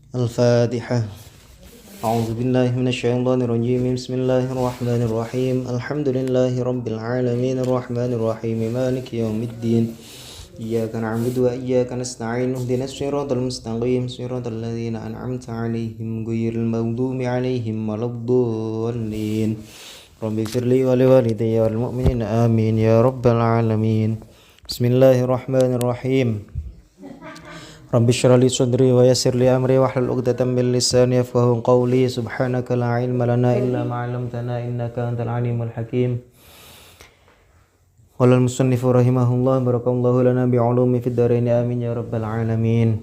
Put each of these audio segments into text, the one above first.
الفاتحة. أعوذ بالله من الشيطان الرجيم. بسم الله الرحمن الرحيم. الحمد لله رب العالمين الرحمن الرحيم مالك يوم الدين. إياك نعبد وإياك نستعين اهدنا الصراط المستقيم صراط الذين أنعمت عليهم غير المغضوب عليهم ولا الضالين. رب اغفر لي ولوالدي والمؤمنين آمين يا رب العالمين. بسم الله الرحمن الرحيم. Rabbi shrah li sadri wa yassir li amri wahlul 'uqdatam min lisani yafqahu qawli. Subhanaka la ilma lana illa ma 'allamtana innaka antal alimul hakim. Walal musannifu rahimahullah barakallahu lana bi'ulumi fid dharain amin ya rabbal alamin.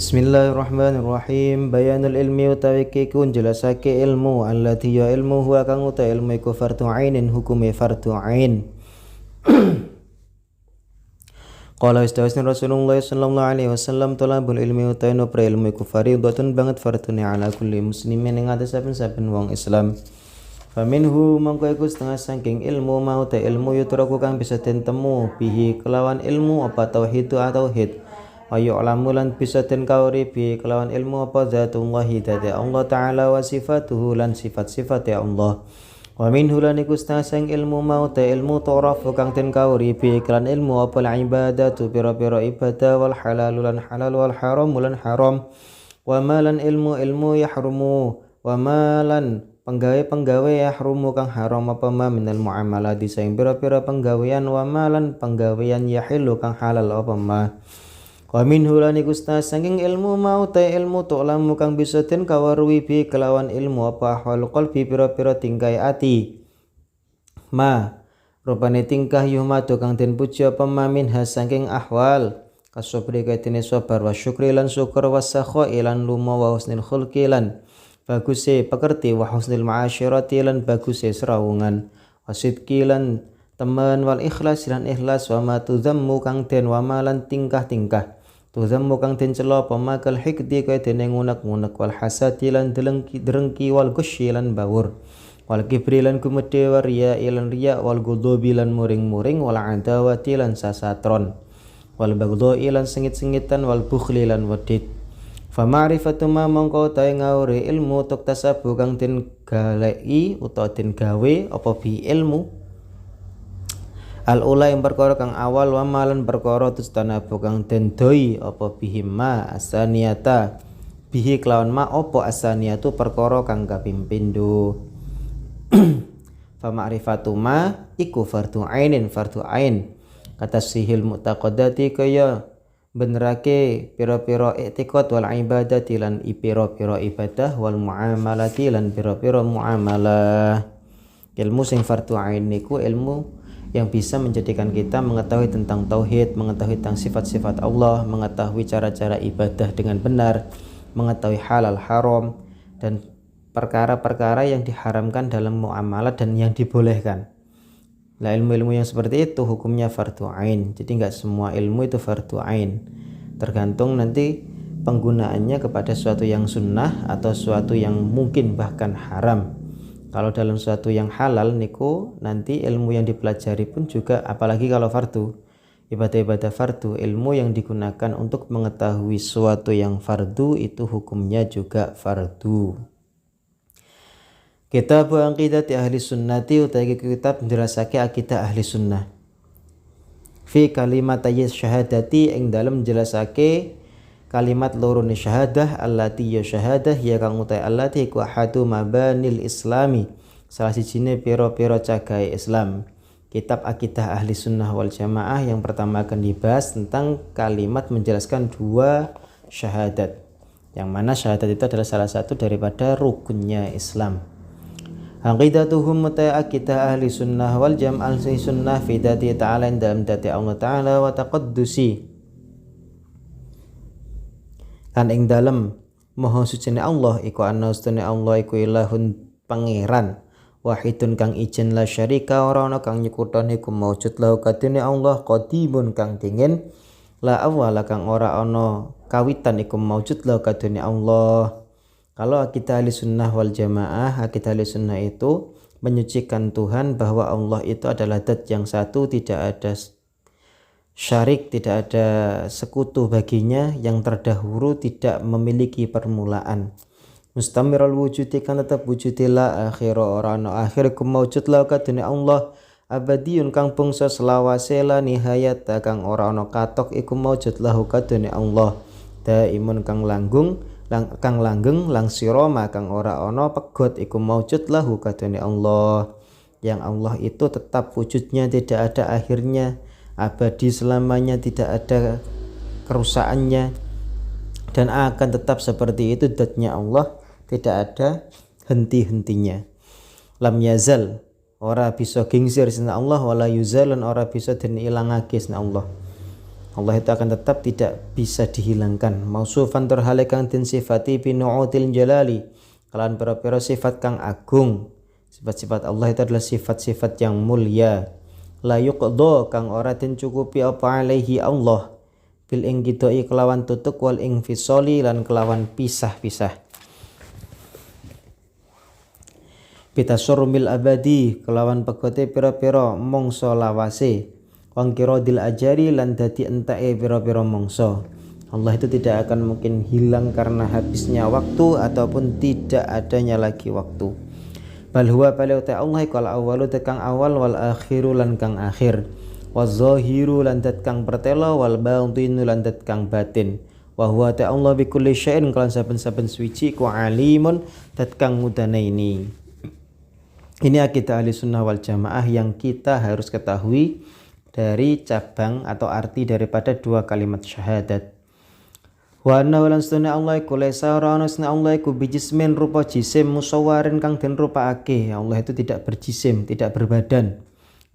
Bismillahirrahmanirrahim. Bayanul ilmi utawi kun jelasake ilmu allati ya ilmu huwa kang uta ilmu iku fardhu ainin hukume fardhu ain. Qala istawasni Rasulullah sallallahu alaihi wasallam talabul ilmi utaino pra ilmu iku fardhatun banget fardune ala kulli muslimin ing atas saben-saben wong Islam. Faminhu mangko iku setengah saking ilmu mau ta ilmu yutraku kang bisa den temu bihi kelawan ilmu apa tauhid atau tauhid. Ayo alamulan bisa den kauri bi kelawan ilmu apa zatullah dadi Allah taala wa sifatuhu lan sifat-sifat ya Allah. Wa minhu lan iku setengah ilmu mau ta ilmu toraf kang den kauri bi iklan ilmu apa ibadatu pira-pira ibadah wal halal lan halal wal haram lan haram wa malan ilmu yahrumu wa malan penggawe yahrumu kang haram apa ma minal muamalah disaing pira-pira penggawean wa malan penggawean yahilu kang halal apa ma. Wa minhu lan iku saking ilmu mau ta ilmu tu'lamu kang bisa den kawarwi bi kelawan ilmu apa ahwal qalbi pira-pira tingkai ati ma rupane tingkah yuhmatu kang den puji apa ma min saking ahwal kasabri kaitine sabar wa syukri lan syukur wa sakha lan lumo wa husnul khulqi lan baguse pekerti wa husnul ma'asyirati lan baguse serawungan wa sidqi lan temen wal ikhlas lan ikhlas wa ma tuzammu kang den wa malan tingkah-tingkah tuzammu kang den cela pemakal hikdi kaya dene ngunek-ngunek wal hasadi lan drengki wal gusyi lan bawur wal kibri lan gumedhe wa riya lan riya wal ghadabi lan muring-muring wal adawati lan sasatron wal baghdha'i lan sengit-sengitan wal bukhli lan wedit. Fa ma'rifatu ma mongko ta ngaure ilmu tuk tasabu kang den galeki utawa den gawe apa bi ilmu al-ula yang perkara kang awal wa malan perkara tustana kang den doi apa bihima asaniyata bihi kelawan ma apa asaniyatu perkara kang kaping pindho. Fa ma'rifatu ma iku fardhu ainin fardhu ain kata sihil mu'taqadati kaya benerake pira-pira i'tiqad wal ibadati lan pira-pira ibadah wal muamalati lan pira-pira muamalah. Ilmu sing fardhu ain niku ilmu yang bisa menjadikan kita mengetahui tentang tauhid, mengetahui tentang sifat-sifat Allah, mengetahui cara-cara ibadah dengan benar, mengetahui halal haram dan perkara-perkara yang diharamkan dalam muamalah dan yang dibolehkan. Nah, ilmu-ilmu yang seperti itu hukumnya fardhu ain. Jadi enggak semua ilmu itu fardhu ain. Tergantung nanti penggunaannya kepada suatu yang sunnah atau suatu yang mungkin bahkan haram. Kalau dalam suatu yang halal niku nanti ilmu yang dipelajari pun juga, apalagi kalau fardu, ibadah-ibadah fardu, ilmu yang digunakan untuk mengetahui suatu yang fardu itu hukumnya juga fardu. Kitab aqidati ahli sunnati utawi kitab menjelasake akidah ahli sunnah. Fi kalimat syahadati ing dalem menjelasake kalimat lorone syahadah allati ya syahadah ya kang utai allati iku ahadu mabanil islami salah sijine pira-pira cagahe Islam. Kitab akidah ahli sunnah wal jamaah yang pertama akan dibahas tentang kalimat menjelaskan dua syahadat, yang mana syahadat itu adalah salah satu daripada rukunnya Islam. Aqidatuhum utai akidah ahli sunnah wal jamaah ahli sunnah fi dati ta'ala dalam dati Allah ta'ala wa taqaddusi lan ing dalem maha sucine Allah iku ana ustune Allah iku ilahun pangeran wahidun kang ijen la syarika ora ana kang nyekutane iku maujud lahu kadene Allah qadimun kang dingin la awwala kang ora ana kawitan iku maujud lahu kadene Allah. Kalau akidah ahli sunnah wal jamaah, akidah ahli sunnah itu menyucikan Tuhan bahwa Allah itu adalah zat yang satu, tidak ada syarik, tidak ada sekutu baginya, yang terdahulu, tidak memiliki permulaan. Mustamirul wujudi kan tetap wujudila akhir orang akhir kumawujud la kadune Allah abadiyun kang bangsa selawasela nihayat kang ora ana katok iku maujud lahu kadune Allah daimun kang langgeng lang siroma kang ora ana pegot iku maujud lahu kadune Allah. Yang Allah itu tetap wujudnya, tidak ada akhirnya, abadi selamanya, tidak ada kerusakannya, dan akan tetap seperti itu zatnya Allah, tidak ada henti-hentinya. Lam yazal, ora bisa gingsir sina Allah, wala yuzalun, ora bisa den ilangake sina Allah. Allah itu akan tetap tidak bisa dihilangkan. Mausufan terhale kang den sifati binu'util jalali, kalawan pira-pira sifat kang agung. Sifat-sifat Allah itu adalah sifat-sifat yang mulia. La yuqda kang ora den cukupi apa alaihi Allah bil ingkidoi kelawan tutuk wal ingfisoli lan kelawan pisah-pisah. Bitasurmil abadi kelawan pegote pira-pira mongso lawase, wangkira dil ajari lan dadi entake pira-pira mongso. Allah itu tidak akan mungkin hilang karena habisnya waktu ataupun tidak adanya lagi waktu. Bal huwa bal Allah kal awalu tekang awal wal akhiru lan kang akhir, waz zahiru lan dat kang pertelo, wal batinu lan dat kang batin. Wa huwa Allah bi kulli syai'in kalan saben-saben suci ku alimun dat kang mudanaini. Ini akidah ahli sunnah wal jamaah yang kita harus ketahui dari cabang atau arti daripada dua kalimat syahadat. Wa anna lan sunna Allah iku laisa ana sunna Allah iku bijismin rupa jisim musawwarin kang den rupaake. Allah itu tidak berjisim, tidak berbadan.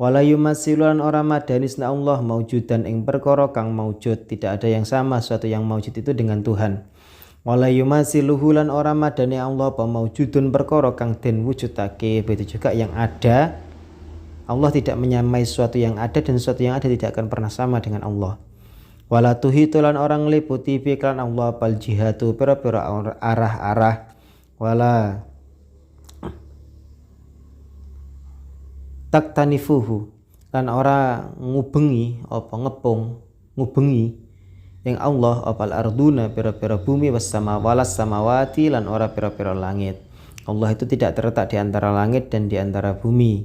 Wala yumatsilan ora madani sunna Allah maujudan ing perkara kang maujud, tidak ada yang sama suatu yang maujud itu dengan Tuhan. Wala yumatsiluhu lan ora madani Allah apa maujudun perkara kang den wujudake. Begitu juga yang ada, Allah tidak menyamai sesuatu yang ada, dan sesuatu yang ada tidak akan pernah sama dengan Allah. Wala tuhitulan orang liputi fikran Allah pal jihatu pira-pira arah-arah, wala taktanifuhu lan ora ngubengi apa ngepung ngubengi yang Allah apal arduna pira-pira bumi was samawati lan ora pira-pira langit. Allah itu tidak terletak di antara langit dan di antara bumi.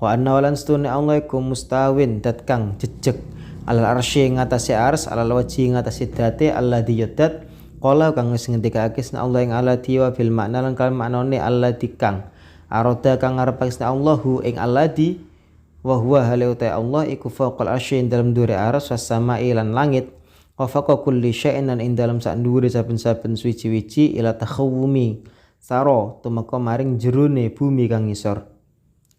Wa anna walan stune Allah iku mustawin dat kang jejeg alal arsy ngatasi ars, alal wajhi ngatasi date, alladzi yadat qala kang wis ngendikake sna Allah ing alladzi wa bil makna lan kal maknane alladzi kang aroda kang ngarepake Allahu ing alladzi wa huwa halauta Allah iku faqal arsy dalam dure ars was samai lan langit, wa faqa kulli syai'in ing dalam sak dhuwure saben-saben suci-wici ila takhawumi saro tumeka maring jerone bumi kang ngisor.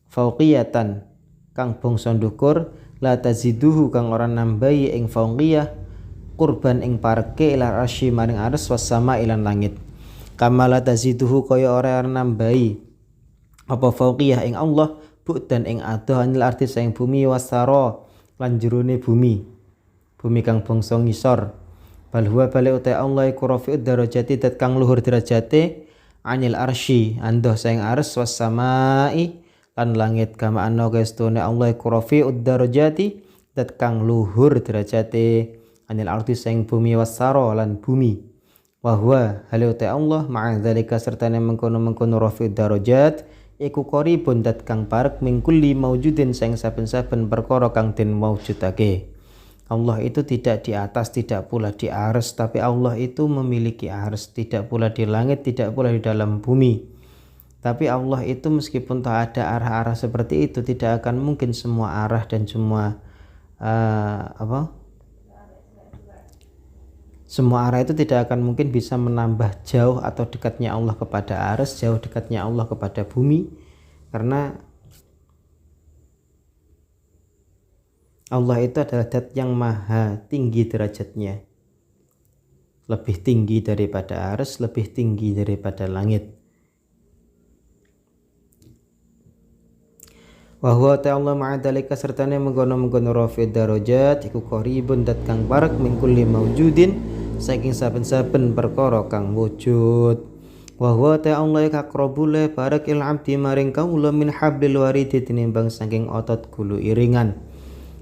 Fauqiyatan kang bangsa ndukur, la taziduhu kang ora nambahi ing fauqiyah kurban ing parke ila arsy maring ars was sama ilan langit. Kama la taziduhu kaya ora nambahi apa fauqiyah ing Allah bu'dan ing adoh anil arti saing bumi wasara lan jerone bumi kang bangsa ngisor. Bal huwa bali uta Allah iku rafi'ud darajati dat kang luhur derajate anil arsy andoh saing ars was samai lan langit. Kama anna kaestune Allah iku rafi'ud darajati dat kang luhur derajate anil arti saing bumi wasara lan bumi. Wa huwa halu ta Allah ma'a dzalika sertane mengkono-mengkono rafi'ud darajat iku qaribun dat kang parek min kulli maujudin saing saben-saben perkara kang den maujudake. Allah itu tidak di atas, tidak pula di ars, tapi Allah itu memiliki ars, tidak pula di langit, tidak pula di dalam bumi. Tapi Allah itu meskipun tak ada arah-arah seperti itu, tidak akan mungkin semua arah dan semua semua arah itu tidak akan mungkin bisa menambah jauh atau dekatnya Allah kepada ars, jauh dekatnya Allah kepada bumi, karena Allah itu adalah zat yang maha tinggi derajatnya, lebih tinggi daripada ars, lebih tinggi daripada langit. Wa huwa ta'ala ma'adhalika sertane mengkono-mengkono rafi'ud darajat iku qaribun dat kang parek min kulli maujudin saking saben-saben perkara kang wujud. Wa huwa ta'ala kakrabule barakil abdi maring kaula min hablil waridi tinimbang saking otot gulu iringan.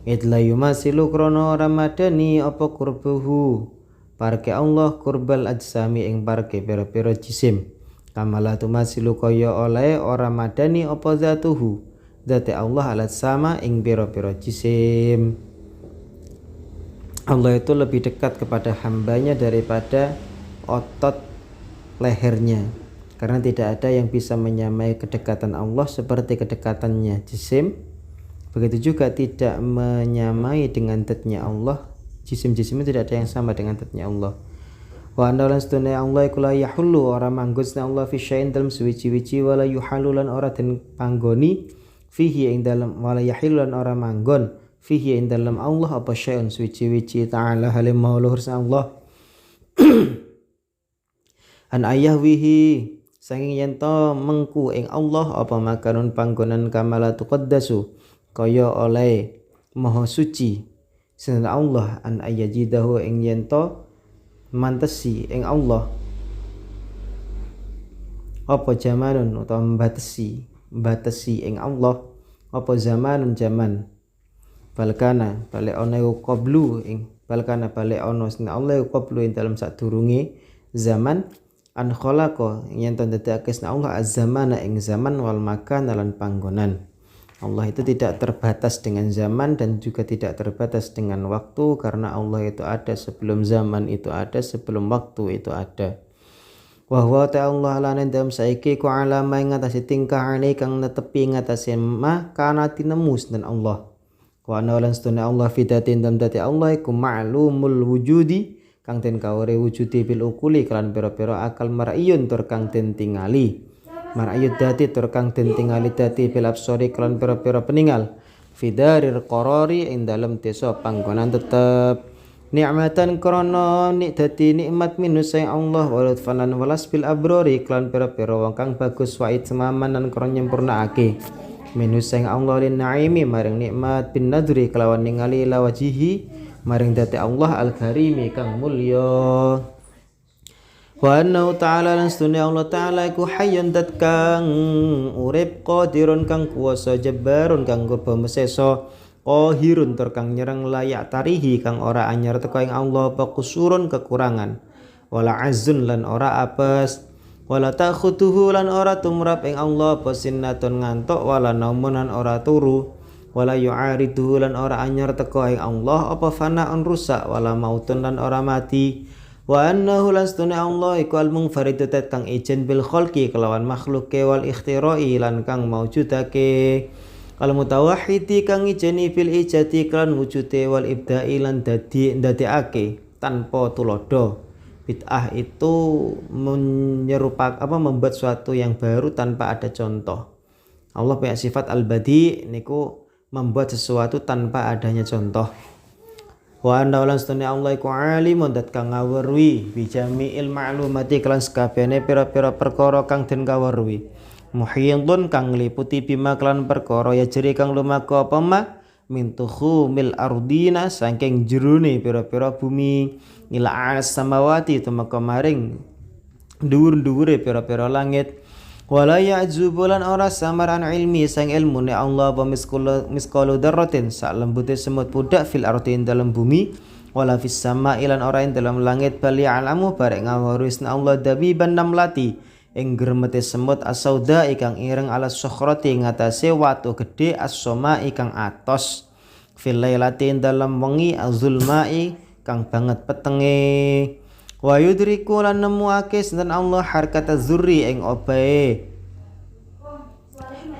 idla yumasilu krono ramadani apa kurbuhu parke Allah kurbal ajsami ing parke pira-pira jisim kamala tumasilu kaya oleh ora madani apa zatuhu zate Allah alat sama ing pira-pira jisim. Allah itu lebih dekat kepada hambanya daripada otot lehernya, karena tidak ada yang bisa menyamai kedekatan Allah seperti kedekatannya jisim. Begitu juga tidak menyamai dengan zatnya Allah, jisim-jisimnya tidak ada yang sama dengan zatnya Allah. Wa andalan sedune Allah iku la yahullu ora manggusna Allah fi syai'in dalam suwi-wici wala yuhalulan ora den panggoni fihi ing dalam wala yahilulan ora manggon fihi ing dalam Allah apa syai'un suwi-wici ta'ala halim mauluhur Allah an ayahwihi saking yen to mengku ing Allah apa makanun panggonan kamala tuqaddasu kaya oleh maha suci sinten Allah an ayajidahu ing yen to mantesi ing Allah apa zamanun utawa batesi ing Allah apa zamanun zaman balkana balik ana qablu ing balkana balik ana sin Allah qablu ing dalam sadurunge zaman an khalaqa yen to dadake Allah az-zamana ing zaman wal makan lan panggonan. Allah itu tidak terbatas dengan zaman dan juga tidak terbatas dengan waktu, karena Allah itu ada sebelum zaman itu ada, sebelum waktu itu ada. Wa huwa ta'ala lan dalam saiki ku alama ing ngatasi tingkah ali kang netepi ngatasi ma kana tinemu dan Allah. Wa ana lan stune Allah fidatin dan dati Allah iku ma'lumul wujudi kang den kawure wujudi bil ukuli kelan pira-pira akal mar'iyun tur kang den tingali. Mar'ayud dati tur kang den tingali dati bil absori kelan pira-pira peninggal fidarir qarari ing dalem desa panggonan tetep nikmatan krana dadi nikmat minus sayang Allah wa lutfanan walas bil abrori kelan pira-pira wong kang bagus wa'id semaman lan krana nyempurnaake minus sayang Allah lin naimi maring nikmat bin nadri kelawan ningali ila wajihi maring dati Allah al karimi kang mulya. Wa annahu ta'ala lan sunni Allah ta'ala iku hayyun dat kang urip qadirun kang kuwasa jabbarun kang kurba mesesa qahirun tur kang nyereng layak tarihi kang ora anyar teko ing Allah apa kusurun kekurangan wala azzun lan ora apes wala takhutuhu lan ora tumrap ing Allah apa sinnatun ngantuk wala naumun ora turu wala yu'ariduhu lan ora anyar teko ing Allah apa fanaun rusak wala mautun lan ora mati. Wa annahu lan stune Allah iku al-munfaridu kang ijen bil khalqi kelawan makhluke wal ikhtira'i lan kang maujudake al mutawahhidi kang ijeni fil ijati kan wujude wal ibda'i lan ndadekake tanpa tulodo. Bid'ah itu membuat suatu yang baru tanpa ada contoh. Allah punya sifat al-badi niku membuat sesuatu tanpa adanya contoh. Wa anna lan stune Allah iku alimun dat kang ngawruhi bi jami'il ma'lumati kelan sakabehane pira-pira perkara kang den kawruhi muhyidun kang ngliputi bima kelan perkara ya jeri kang lumaku apa ma min tukhumil ardina saking jerone pira-pira bumi ila as samawati tumeka maring dhuwur-dhuwure pira-pira langit wala ya'zubulan ora samaran ilmi sang ilmu ne Allah wa miskalu darratin sak lembute semut budak fil ardi dalam bumi wala fis sama ilan ora ing dalam langit bali alamu barek ngawurusna Allah dabiban namlati ing gremete semut asauda ikang ireng ala sukhrati ngatasé watu gedhe as-soma ikang atos fil lailati dalam wengi azulmai kang banget petenge. Wa yudriku lan nemuake sinten Allah harkata zurri ing obahe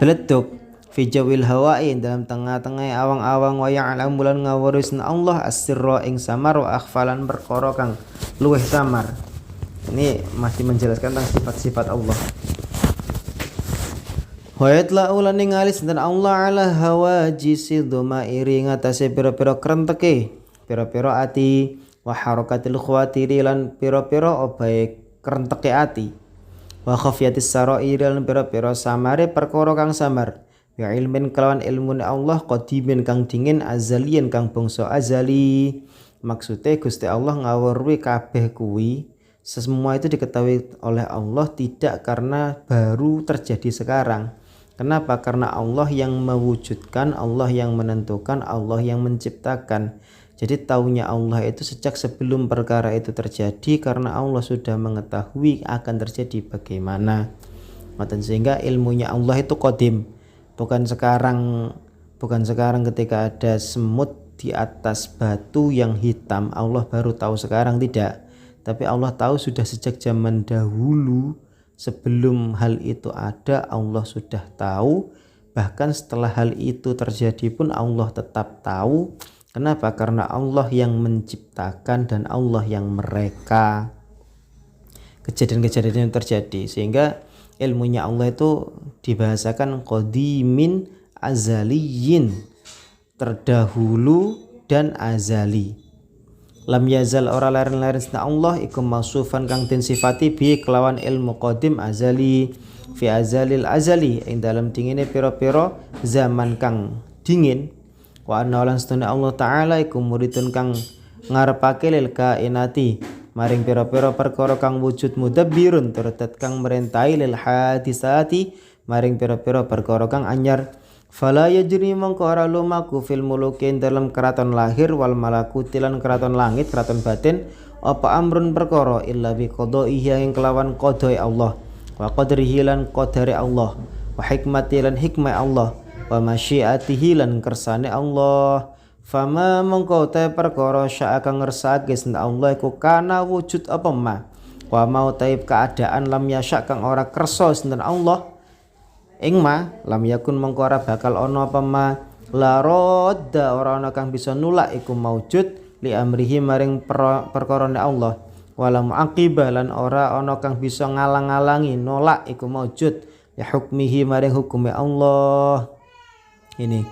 bleduk fi jawil hawai dalam tengah-tengah awang-awang wa ya'lamu lan ngawurusna Allah as-sirra ing samar wa akhfalan perkara kang luweh samar. Ini masih menjelaskan tentang sifat-sifat Allah. Wa yatla'u lan ningali sinten Allah ala hawajisi dhumairi ngatasé pira-pira krenteke pira-pira ati wa harakatil khawatiri lan pira-pira obahe krenteke ati wa khafiyatis sarair lan pira-pira samare perkara kang samar ya ilmin kelawan ilmu Allah qadimin kang dingin azalian kang bangsa azali. Maksude Gusti Allah ngawruhi kabeh kuwi semua itu diketahui oleh Allah tidak karena baru terjadi sekarang, Kenapa? Karena Allah yang mewujudkan, Allah yang menentukan, Allah yang menciptakan. Jadi taunya Allah itu sejak sebelum perkara itu terjadi, karena Allah sudah mengetahui akan terjadi bagaimana. Sehingga ilmunya Allah itu qadim. Bukan sekarang ketika ada semut di atas batu yang hitam Allah baru tahu sekarang, tidak. Tapi Allah tahu sudah sejak zaman dahulu. Sebelum hal itu ada Allah sudah tahu. Bahkan setelah hal itu terjadi pun Allah tetap tahu. Kenapa? Karena Allah yang menciptakan dan Allah yang mereka kejadian-kejadian yang terjadi. Sehingga ilmunya Allah itu dibahasakan qadimin azaliyin, terdahulu dan azali. Lam yazal ora leren-leren sina Allah iku mausufan kang den sifati bi kelawan ilmu qadim azali fi azalil azali ing dalam dingine pira-pira zaman kang dingin. Wa anna lan sunna Allah taala iku muridun kang ngarepake lil kainati maring pira-pira perkara kang wujud mudabbirun turut kang merintai lil hadisati maring pira-pira perkara kang anyar. Fala yajri mongko ora lumaku fil mulukin dalam keraton lahir wal malakuti lan keraton langit keraton batin apa amrun perkara illa bi qadaihi ing kelawan qadai Allah wa qadrihi lan qadari Allah wa hikmati lan hikmah Allah wa masyiatihi lan kersane Allah. Fama mongko te perkara sya kang ngersake senda Allah iku kana wujud apa ma wa mau taib keadaan lam yasya kang ora kersa senda Allah ing ma lam yakun mongko ora bakal ana apa ma la radda ora ana kang bisa nulak iku maujud li amrihi maring perkarane Allah wala muaqibah lan ora ana kang bisa ngalang-alangi nolak iku maujud ya hukmihi maring hukume Allah. Ini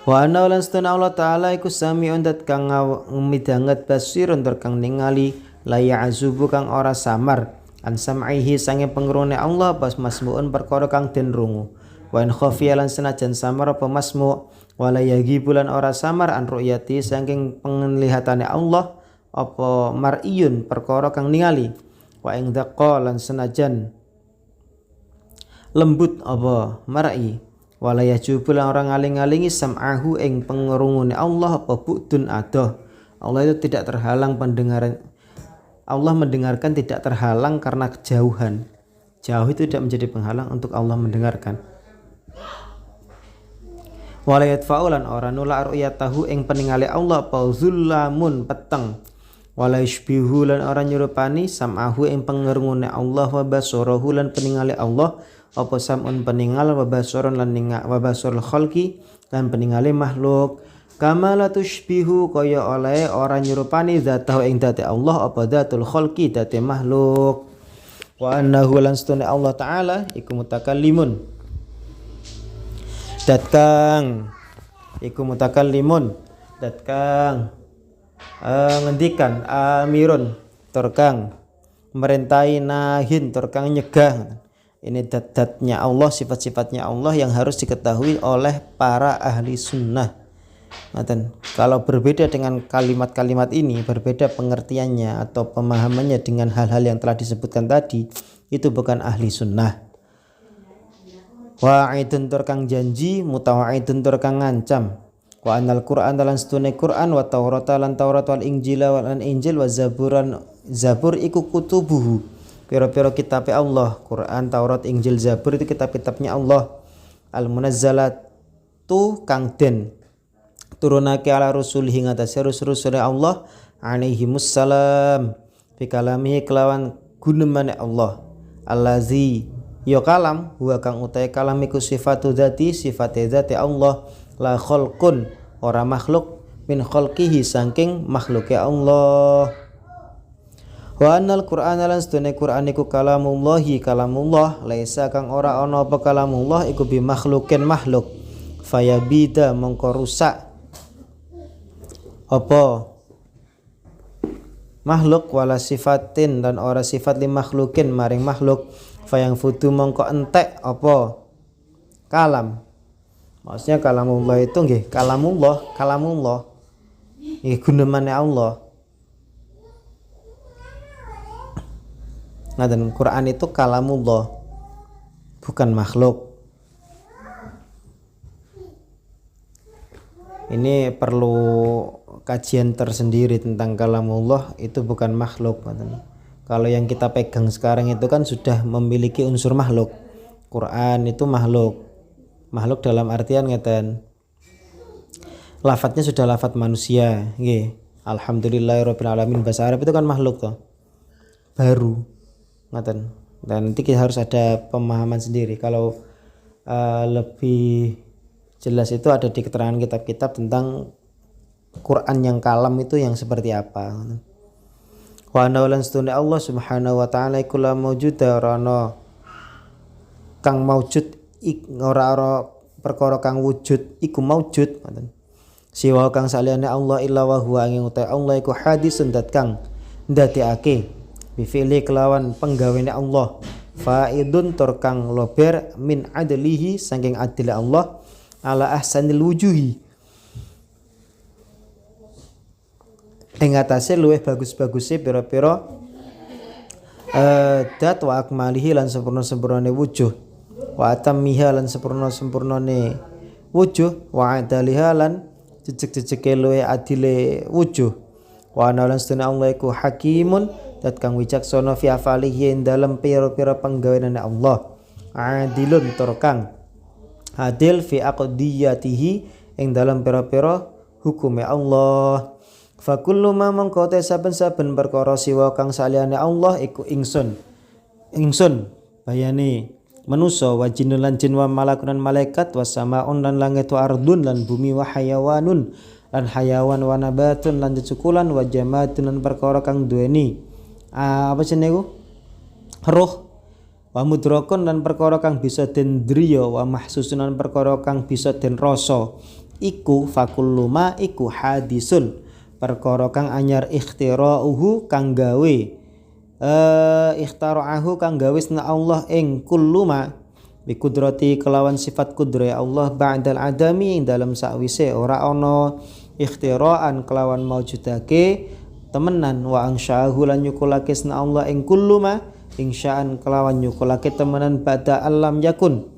wa anna lan stana Allah taala iku sami'un dat kang midanget basirun tur kang ningali la ya'zubu kang ora samar an sam'ihi sange pengrone Allah pas masmu'un perkara kang den rungu wa in khafiya lan senajan samar apa masmu' wala yagibulan ora samar an ru'yati saking penglihatane Allah apa mar'iyun perkara kang ningali wa ing daqqa lan senajan lembut apa mar'i wala yajubulan orang ngaling-alingi sam'ahu ing pengrungune Allah apa bu'dun adoh. Allah itu tidak terhalang pendengaran. Allah mendengarkan tidak terhalang karena kejauhan. Jauh itu tidak menjadi penghalang untuk Allah mendengarkan. Wala yadfa'ulan ora nulak ru'yatahu ing peningale Allah apa zullamun peteng. Wala yashbihu lan ora nyerupani sam'ahu ing pengrungune Allah wa basarahu lan peningale Allah apa sam'un peningal wa basaron lan wa basarul khalqi lan peningale makhluk. Kama la tushbihu kaya oleh ora nyerupani zatahu ing date Allah apa zatul khalqi date makhluk. Wa annahu lan stune Allah taala iku mutakallimun dat kang iku mutakallimun dat kang ngendikan amirun tur kang merintai nahin tur kang nyegah. Ini dat-datnya Allah, sifat-sifatnya Allah yang harus diketahui oleh para ahli sunnah. Kalau berbeda dengan kalimat-kalimat ini, berbeda pengertiannya atau pemahamannya dengan hal-hal yang telah disebutkan tadi, itu bukan ahli sunnah. Wa'idun tur kang janji, mutawa'idun tur kang ngancam. Wa anal Qur'an dalam setune Qur'an wa Taurat lan Taurat wal Injil lan Injil wa Zaburan Zabur iku kutubuhu. Piro-piro kitab Allah, Quran, Taurat, Injil, Zabur itu kitab-kitabnya Allah. Al-Munazzalatu kang den turunake ala rusul hing atase rusul Allah alaihimus salam fi kalamihi kelawan gunemane Allah. Allazi ya kalam huwa kang utahe kalam iku sifatu dzati sifate dzati Allah la khalqun ora makhluk min khalqihi saking makhluke Allah. Wa annal Qur'ana lan sedene Qur'an iku kalamullahi kalamullah laisa kang ora ana apa kalamullah iku bi makhlukin makhluk fayabida mongko rusak apa makhluk wala sifatin dan ora sifat li makhlukin maring makhluk fayang fudu mongko entek apa kalam. Maksudnya kalamullah itu nggih kalamullah nggih gunemane Allah. Nah, dan Quran itu kalamullah bukan makhluk. Ini perlu kajian tersendiri tentang kalamullah, itu bukan makhluk. Kalau yang kita pegang sekarang itu kan sudah memiliki unsur makhluk. Quran itu makhluk. Makhluk dalam artian ngeten. Lafadznya sudah lafadz manusia, nggih. Alhamdulillahirabbil alamin, bahasa Arab itu kan makhluk toh. Baru. Ngeten. Dan nanti kita harus ada pemahaman sendiri. Kalau lebih jelas itu ada di keterangan kitab-kitab tentang Quran yang kalam itu yang seperti apa. Wa naulan sunna Allah subhanahu wa ta'ala iku la maujuda rana kang maujud ora perkara kang wujud iku maujud ngoten. Siwa kang saliyane Allah illa wa huwa ing uta Allah iku hadisun dat kang ndadekake bi fi'li kelawan penggawene Allah faidun tur kang lober min adlihi saking adil Allah ala ahsanil wujuhi ing atase luwih bagus-baguse pira-pira dat wa akmalihi lan sempurna-sempurnane wujuh wa atammiha lan sempurna-sempurnane wujuh wa adaliha lan jejeg-jejege luwih adile wujuh wa ana lan sunna Allah iku hakimun dat kang wicaksana fi afalihi ing dalem pira-pira panggaweane Allah adilun tur kang adil fi aqdiyatihi ing dalam pira-pira hukume Allah. Fa kullu ma mangko te saben-saben perkara siwa kang saliyane Allah iku ingsun bayane manusa wa jinnun lan jin wa malakun malaikat was samaun lan langit wa ardun lan bumi wa hayawanun lan hayawan wa nabatun lan cukulan wa jamatun lan perkara kang duweni apa jenenge iku roh wa mudrakun lan perkara kang bisa den driya wa mahsusun lan perkara kang bisa den rasa iku fakulluma iku hadisun perkara kang anyar ikhtirauhu kang gawe ikhtaraahu kang gawe sna Allah ing kulluma bi kudrati kelawan sifat kudrat Allah ba'dal adami ing dalam sakwise ora ana ikhtiraan kelawan maujudake temenan wa angsya'ahu lan nyukulake sna Allah ing kulluma insya'an kelawan nyukulake temenan ba'da alam yakun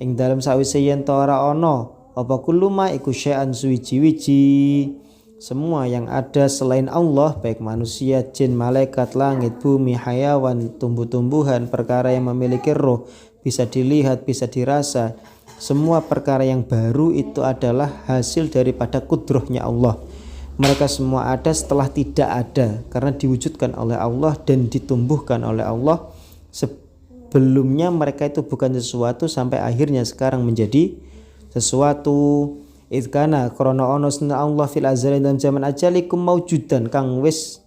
ing dalam sawise yen ta ora ana apa kulluma iku syai'an suwiji-wiji semua yang ada selain Allah baik manusia, jin, malaikat, langit, bumi, hayawan, tumbuh-tumbuhan, perkara yang memiliki roh bisa dilihat, bisa dirasa, semua perkara yang baru itu adalah hasil daripada kudrohnya Allah. Mereka semua ada setelah tidak ada karena diwujudkan oleh Allah dan ditumbuhkan oleh Allah. Sebelumnya mereka itu bukan sesuatu sampai akhirnya sekarang menjadi sesuatu. Idkana krana ana sunna Allah fil azali dalam zaman ajalikum maujudan kang wis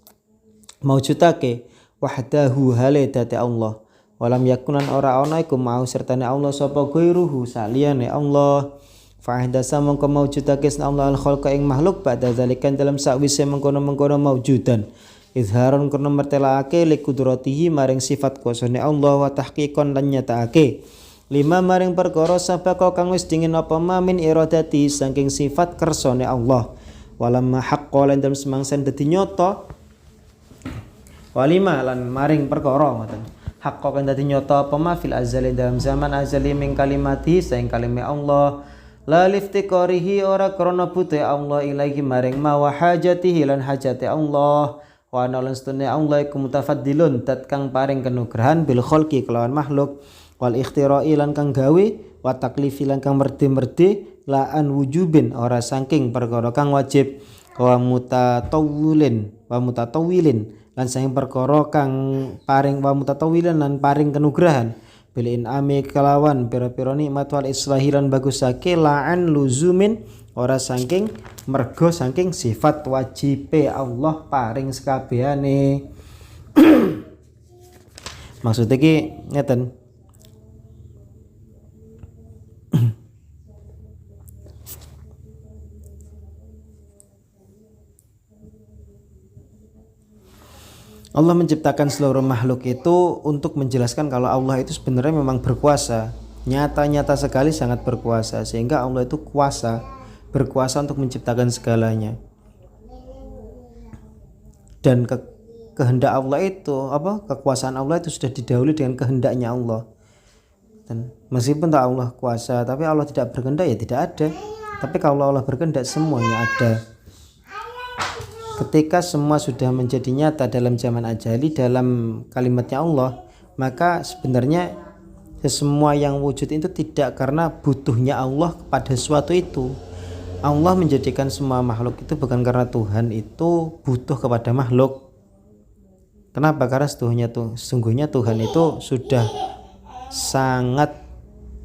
maujudake wahdahu hale dadi Allah walam yakunan ora ana iku mau sertane Allah sapa ghairuhu saliyane Allah fa ahdasa mongko maujudake sunna Allah al khalqa ing makhluk pada zalikan dalam sakwise mengkono-mengkono maujudan izharon krana mertelake likudratihi maring sifat kuasane Allah wa tahqiqan lan nyatakake lima maring perkara sabaka kang wis dingin apa mamin iradati saking sifat kersane Allah walamma haqqo lan dalem semangsan dadi nyata walima lan maring perkara ngoten haqqo kang dadi nyata apa ma fil azali dalam zaman azali min kalimati saing kalime Allah la liftiqarihi ora krana pute Allah ilahi maring ma wa hajatihi lan hajate Allah wa ana lan stune Allah iku mutafaddilun tat kang paring kanugrahan bil khalqi kelawan makhluk wal ikhtira'i lan kang gawe wa taklifi lan kang merde-merde la an wujubin ora saking perkara kang wajib wa mutatawwilin lan saking perkara kang paring wa mutatawwilan lan paring kenugrahan bil inami kelawan pira-pira nikmat wal islahi lan bagusake la an luzumin ora saking mergo saking sifat wajibe Allah paring sekabehane. Maksudnya ki ngeten. Allah menciptakan seluruh makhluk itu untuk menjelaskan kalau Allah itu sebenarnya memang berkuasa, nyata-nyata sekali sangat berkuasa, sehingga Allah itu berkuasa untuk menciptakan segalanya. Dan kehendak Allah itu kekuasaan Allah itu sudah didahului dengan kehendaknya Allah. Dan meskipun tak Allah kuasa, tapi Allah tidak berkehendak ya tidak ada. Tapi kalau Allah berkehendak semuanya ada. Ketika semua sudah menjadi nyata dalam zaman ajali dalam kalimatnya Allah, maka sebenarnya semua yang wujud itu tidak karena butuhnya Allah kepada sesuatu itu. Allah menjadikan semua makhluk itu bukan karena Tuhan itu butuh kepada makhluk. Kenapa? Karena sesungguhnya Tuhan itu sudah sangat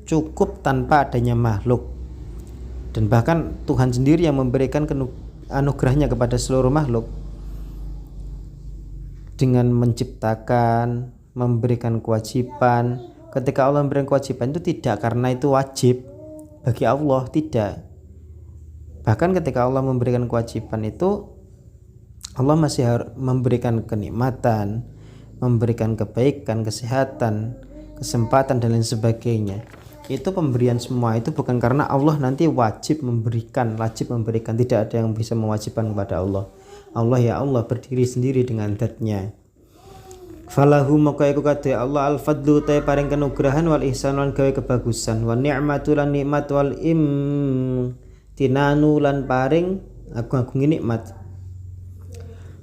cukup tanpa adanya makhluk. Dan bahkan Tuhan sendiri yang memberikan anugerahnya kepada seluruh makhluk dengan menciptakan, memberikan kewajiban. Ketika Allah memberikan kewajiban itu tidak karena itu wajib bagi Allah, tidak. Bahkan ketika Allah memberikan kewajiban itu Allah masih harus memberikan kenikmatan, memberikan kebaikan, kesehatan, kesempatan dan lain sebagainya. Itu pemberian semua itu bukan karena Allah nanti wajib memberikan, tidak ada yang bisa mewajibkan kepada Allah. Allah ya Allah berdiri sendiri dengan dzatnya. Falahu maka iku kadhe Allah al-fadlu ta paring kenugrahan wal ihsan lan gawe kebagusan, wa ni'matu lan nikmat wal imtinanu lan paring agung-agung nikmat.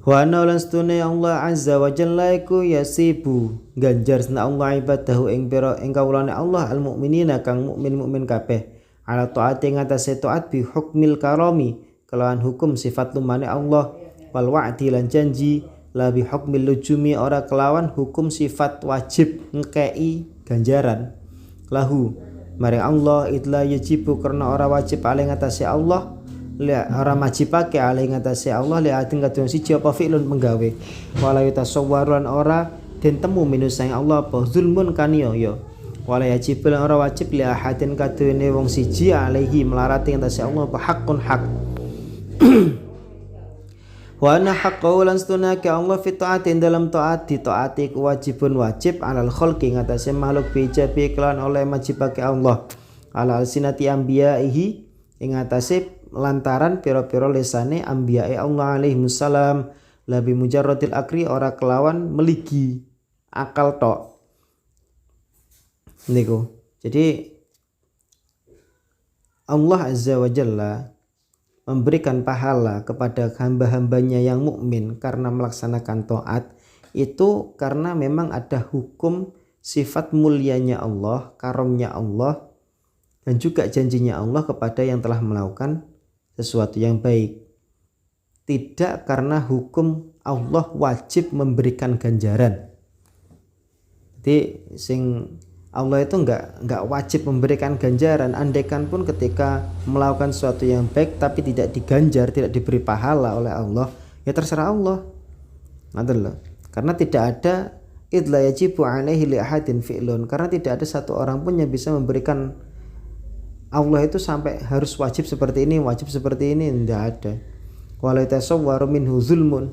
Wa ana lan stune Allah azza wa jalla iku yasibu ganjar sena Allah ibadahu ing pira ing kawulane Allah al mukminina kang mukmin kabeh ala taati ngatasé taat bi hukmil karami kelawan hukum sifat lumane Allah wal wa'di lan janji la bi hukmil lujumi ora kelawan hukum sifat wajib ngekei ganjaran lahu maring Allah idla yajibu karena ora wajib ale ngatasé Allah ora majibake ale ngatasé Allah li adin kadung siji apa fi'lun penggawe wala yatasawwaran ora den temu minus sang Allah apa zulmun kaniya ya wala yajib lan ora wajib li ahadin kadune wong siji alaihi melarati ngatasé Allah apa haqqun hak wa ana haqqu lan sunake Allah fi taatin dalam taat di taati kewajibun wajib alal khalqi ngatasé makhluk bijabi kelan oleh majibake Allah ala alsinati anbiya'ihi ing ngatasé lantaran pira-pira lesane anbiyae Allah alaihi wasallam labi mujarradil akri ora kelawan meligi akal tok niku. Jadi Allah azza wa jalla memberikan pahala kepada hamba-hambanya yang mukmin karena melaksanakan taat itu karena memang ada hukum sifat mulianya Allah, karamnya Allah dan juga janjinya Allah kepada yang telah melakukan sesuatu yang baik. Tidak karena hukum Allah wajib memberikan ganjaran. Jadi Allah itu enggak wajib memberikan ganjaran. Andaikan pun ketika melakukan sesuatu yang baik tapi tidak diganjar, tidak diberi pahala oleh Allah, ya terserah Allah. Adalah karena tidak ada idla yajibu alaihi li ahadin fi'lun, karena tidak ada satu orang pun yang bisa memberikan Allah itu sampai harus wajib seperti ini, tidak ada. Wala tasawwaru minhu zulmun.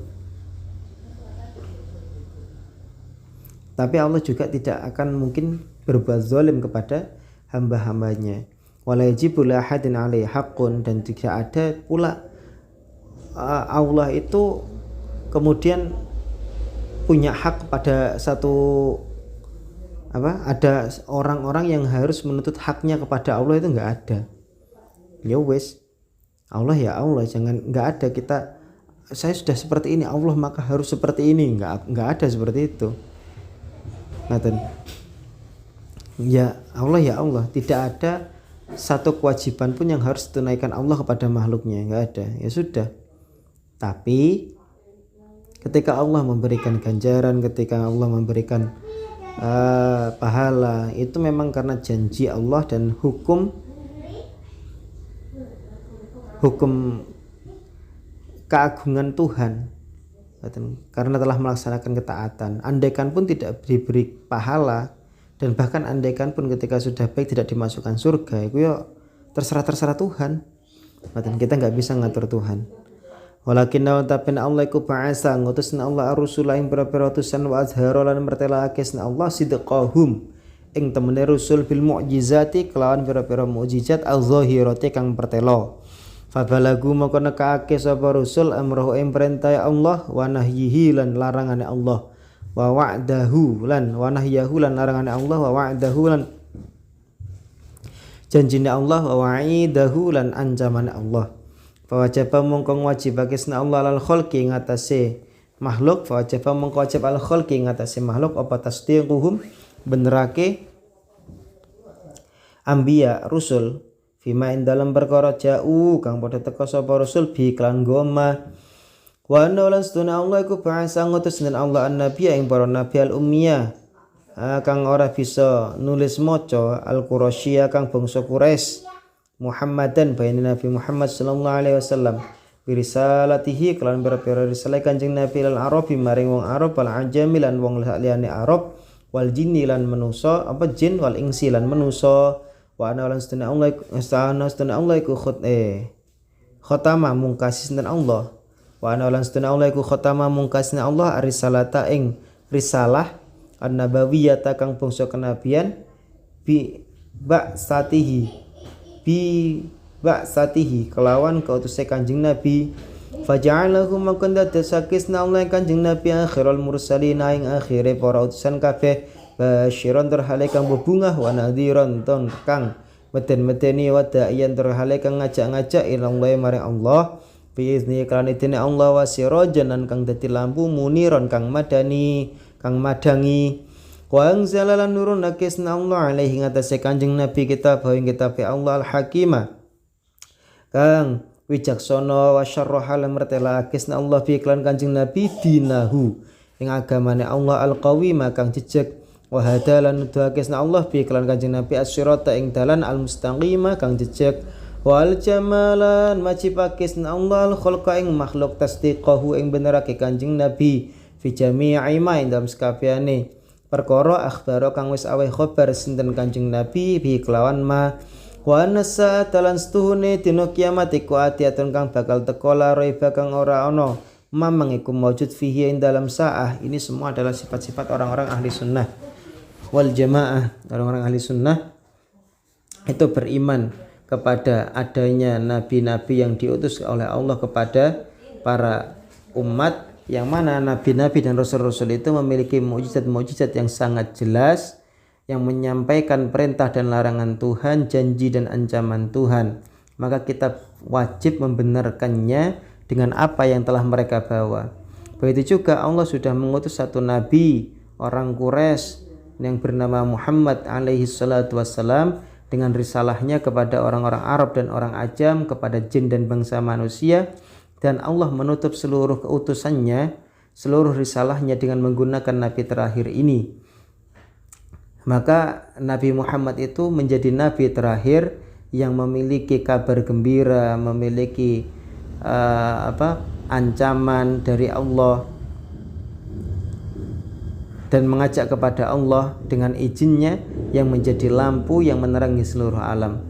Tapi Allah juga tidak akan mungkin berbuat zalim kepada hamba-hambanya. Wala yajibu li ahadin alaihi haqqun, dan tidak ada pula Allah itu kemudian punya hak pada satu ada orang-orang yang harus menuntut haknya kepada Allah, itu enggak ada. Ya wes, Allah ya Allah, jangan enggak ada kita saya sudah seperti ini Allah maka harus seperti ini, enggak ada seperti itu. Ngaten. Ya Allah, tidak ada satu kewajiban pun yang harus ditunaikan Allah kepada makhluknya, enggak ada. Ya sudah. Tapi ketika Allah memberikan ganjaran, ketika Allah memberikan pahala, itu memang karena janji Allah dan hukum keagungan Tuhan, karena telah melaksanakan ketaatan. Andaikan pun tidak diberi pahala, dan bahkan andaikan pun ketika sudah baik tidak dimasukkan surga, itu ya terserah Tuhan. Kita nggak bisa ngatur Tuhan. Walakin tapi Allah iku ba'asa ngutusna Allah ar-rusula ing pira-pira utusan wa azhara lan mertelake Allah sidqahum ing temene rusul bil mukjizati kelawan pira-pira mukjizat az-zahirati kang pertelo. Fa balagu maka nekake sapa rusul amruh ing perintah Allah wa nahyihi lan larangane Allah wa wa'dahu lan wa nahyahu lan larangane Allah wa wa'dahu lan janjine Allah wa wa'idahu lan anjamane Allah. Fa wajaba mongko wajibake Allah al khalqi ngatasé makhluk, fa wajaba mongko wajib al khalqi ngatasé makhluk apa tasdiquhum benerake ambiya rusul fima ing dalam perkara ja'u kang padha teka sapa rasul bi klan goma. Wa anna lan sunna Allah iku ba'asa ngutus dan Allah an-nabi ing para nabi al-ummiyah kang ora bisa nulis maca al-Quraisy kang bangsa Quraisy Muhammadan bayane Nabi Muhammad sallallahu alaihi wasallam birisalatihi kelan pira-pira risalah Kanjeng Nabi al Arabi maring wong Arab wal ajami lan wong liyane Arab wal jinni lan manusa apa jin wal insi lan manusa. Wa ana lan sunna Allah iku khatama mungkasis dan Allah. Wa ana lan sunna Allah iku khatama mungkasis Allah arisalata ing risalah an-nabawiyyata kang bangsa kenabian bi ba'satihi kelawan kautusé Kanjeng Nabi. Faja'alahu mangkon dadosakisna Allah Kanjeng Nabi akhirul mursalin ing akhire para utusan kabeh basyiron terhale kang bebungah wa nadhiron ton kang meden-medeni wa da'iyan terhale kang ngajak-ngajak ilallahi maring Allah bi izni kan idine Allah wa sirajan kang dadi lampu muniron kang madangi wa anzalalan nurun nakisna Allah alaihi ngatasé Kanjeng Nabi kitab Allah al-hakimah kang wijaksana wa syarraha lan mertela kisna Allah bi iklan Kanjeng Nabi dinahu ing agamane Allah al-qawima kang jejeg wa hadalan nuduhakesna Allah bi iklan Kanjeng Nabi as-sirata ing dalan al-mustaqimah kang jejeg wal jamalan majibakesna Allah al-khalqa ing makhluk tasdiqahu ing benerake Kanjeng Nabi fi jami'i ma ing dalam sakabehane perkara akhbaro kang wis aweh khabar sinten Kanjeng Nabi bi kelawan ma wa nasa talan stuhune dina kiamat iku atiatun kang bakal teka la raiba kang ora ana mamang iku maujud fihi ing dalam saah. Ini semua adalah sifat-sifat orang-orang ahli sunnah wal jamaah. Orang-orang ahli sunnah itu beriman kepada adanya nabi-nabi yang diutus oleh Allah kepada para umat, yang mana nabi-nabi dan rasul-rasul itu memiliki mukjizat-mukjizat yang sangat jelas yang menyampaikan perintah dan larangan Tuhan, janji dan ancaman Tuhan. Maka kita wajib membenarkannya dengan apa yang telah mereka bawa. Begitu juga Allah sudah mengutus satu nabi orang Quraisy yang bernama Muhammad alaihi salatu wassalam dengan risalahnya kepada orang-orang Arab dan orang Ajam, kepada jin dan bangsa manusia, dan Allah menutup seluruh keutusannya, seluruh risalahnya dengan menggunakan nabi terakhir ini. Maka Nabi Muhammad itu menjadi nabi terakhir yang memiliki kabar gembira, memiliki ancaman dari Allah dan mengajak kepada Allah dengan izinnya yang menjadi lampu yang menerangi seluruh alam.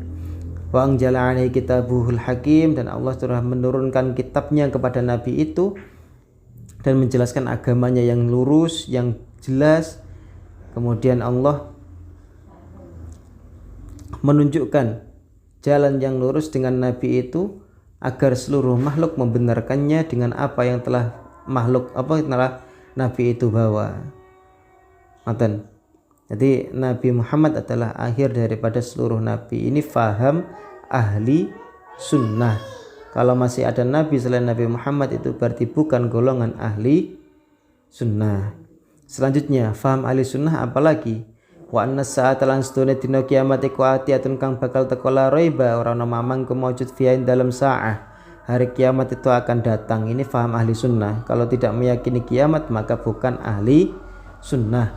Wa anzala alaihi kitabuhul hakim, dan Allah telah menurunkan kitabnya kepada nabi itu dan menjelaskan agamanya yang lurus, yang jelas. Kemudian Allah menunjukkan jalan yang lurus dengan nabi itu agar seluruh makhluk membenarkannya dengan apa yang telah nabi itu bawa. Jadi Nabi Muhammad adalah akhir daripada seluruh nabi. Ini faham ahli sunnah. Kalau masih ada nabi selain Nabi Muhammad itu berarti bukan golongan ahli sunnah. Selanjutnya faham ahli sunnah apalagi? Wa anna sa'ata lan sedune dina kiamat iku atiatun kang bakal teka la raiba ora ana mamang kemujud fi'in dalam sa'ah. Hari kiamat itu akan datang. Ini faham ahli sunnah. Kalau tidak meyakini kiamat maka bukan ahli sunnah.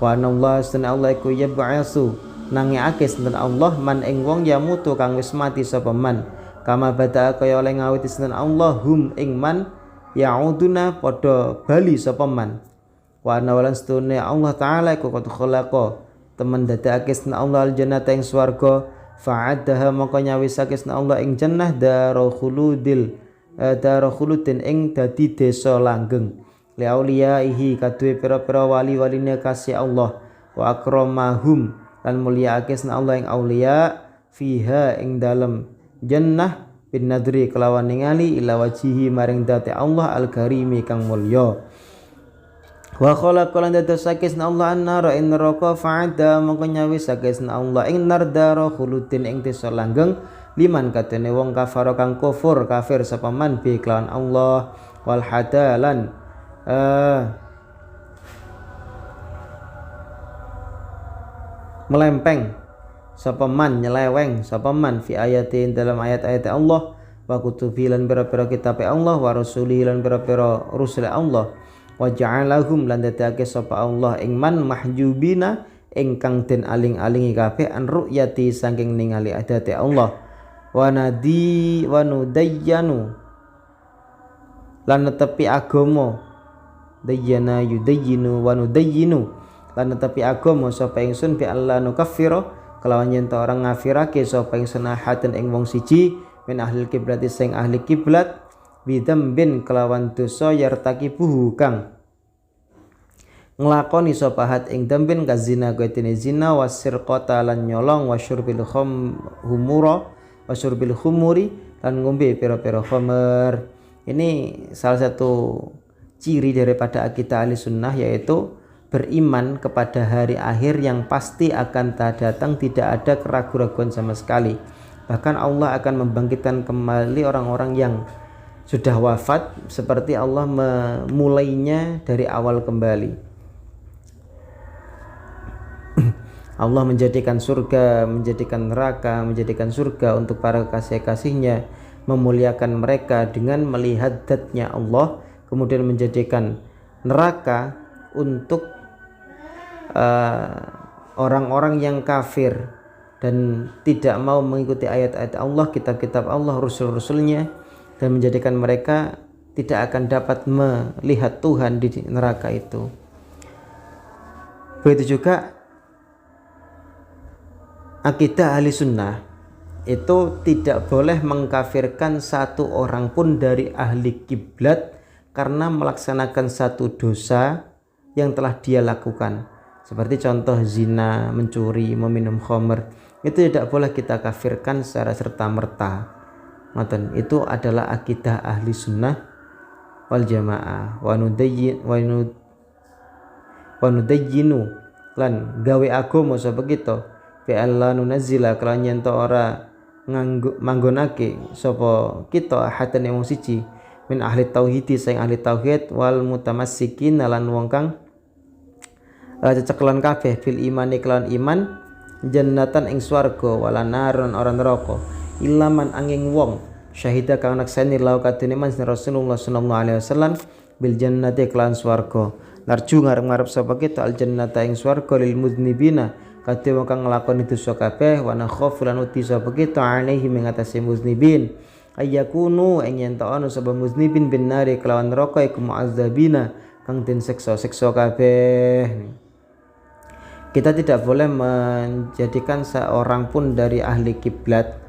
Wa anna Allah sunna Allah iku yab'asu nangiake sinten Allah man ing wong ya mutu kang wis mati sapa man. Kama bada kaya oleh ngawiti sinten Allah hum ing man yauduna padha bali sapa man. Wa anna walan sunna Allah taala iku qad khalaqa temen dadake sinten Allah al jannata ing swarga fa'adaha maka nyawisake sinten Allah ing jannah darul khuludin ing dadi desa langgeng li auliyaihi kadue pira-pira wali-waline kasih Allah wa akramahum lan mulyaake sinten Allah ing auliya fiha ing dalem jannah bin nadri kelawan ningali ila wajihi maring date Allah al-karimi kang mulya. Wa khalaqa lan dadosakesna Allah an-nara ing neraka fa'ada mongko nyawisakesna Allah ing nardara khuludin ing desa langgeng liman katene wong kafara kang kafir sapa man bi kelawan Allah wal hadalan melempeng sapa man nyeleweng sapa man fi ayatin dalam ayat-ayat Allah wa kutubi lan pira-pira kitab Allah wa rasuli lan pira-pira rusul Allah wa ja'alahum lan dadake sapa Allah ing man mahjubina ingkang den aling-alingi kabeh an ru'yati saking ningali adate Allah wa nudayyanu lan netepi agama dayyana yudayyinu wa nudayyinu lan netepi agama sapa ingsun bi Allah nukaffira kelawan yen ta orang ngafirake sapa ingsun ahadan ing wong siji min ahli kiblat sing ahli kiblat bidambin kelawan dosa yartakibuhu kang nglakoni sapa hat ing dambin kazina kayatene zina wasirqata lan nyolong wasyurbil khumuri lan ngombe pira-pira khamr. Ini salah satu ciri daripada akidah ahli sunnah, yaitu beriman kepada hari akhir yang pasti akan datang, tidak ada keraguan-raguan sama sekali. Bahkan Allah akan membangkitkan kembali orang-orang yang sudah wafat seperti Allah memulainya dari awal kembali. Allah menjadikan surga, menjadikan neraka, menjadikan surga untuk para kekasih-kasihnya, memuliakan mereka dengan melihat zatnya Allah, kemudian menjadikan neraka untuk orang-orang yang kafir dan tidak mau mengikuti ayat-ayat Allah, kitab-kitab Allah, rasul-rasulnya, dan menjadikan mereka tidak akan dapat melihat Tuhan di neraka itu. Begitu juga akidah ahli sunnah itu tidak boleh mengkafirkan satu orang pun dari ahli kiblat karena melaksanakan satu dosa yang telah dia lakukan, seperti contoh zina, mencuri, meminum khamr. Itu tidak boleh kita kafirkan secara serta-merta. Itu adalah akidah ahli sunnah wal jamaah. Wa nudayyinu lan gawe agama sapa kita bi alla nunazzila kelawan yen ta ora manggonake sapa kita ahatan ing siji min ahli tauhid sing ahli tauhid wal mutamassikin lan wong kang cecekelan kabeh fil imani kelawan iman jannatan ing swarga wala naron ora neraka ilaman angin wong syahida kang naksani lau kadene man Rasulullah sallallahu alaihi wasallam bil jannati kelan swarga narju ngarep-ngarep sapa kita al jannata ing swarga lil muznibina kadhe wong kang nglakoni dosa kabeh wa nakhafu lan uti sapa kita alaihi ing atase muznibin ayyakunu ing yen ta ono sapa muznibin bin nari kelawan neraka iku muazzabina kang den siksa-siksa kabeh. Kita tidak boleh menjadikan seorang pun dari ahli kiblat,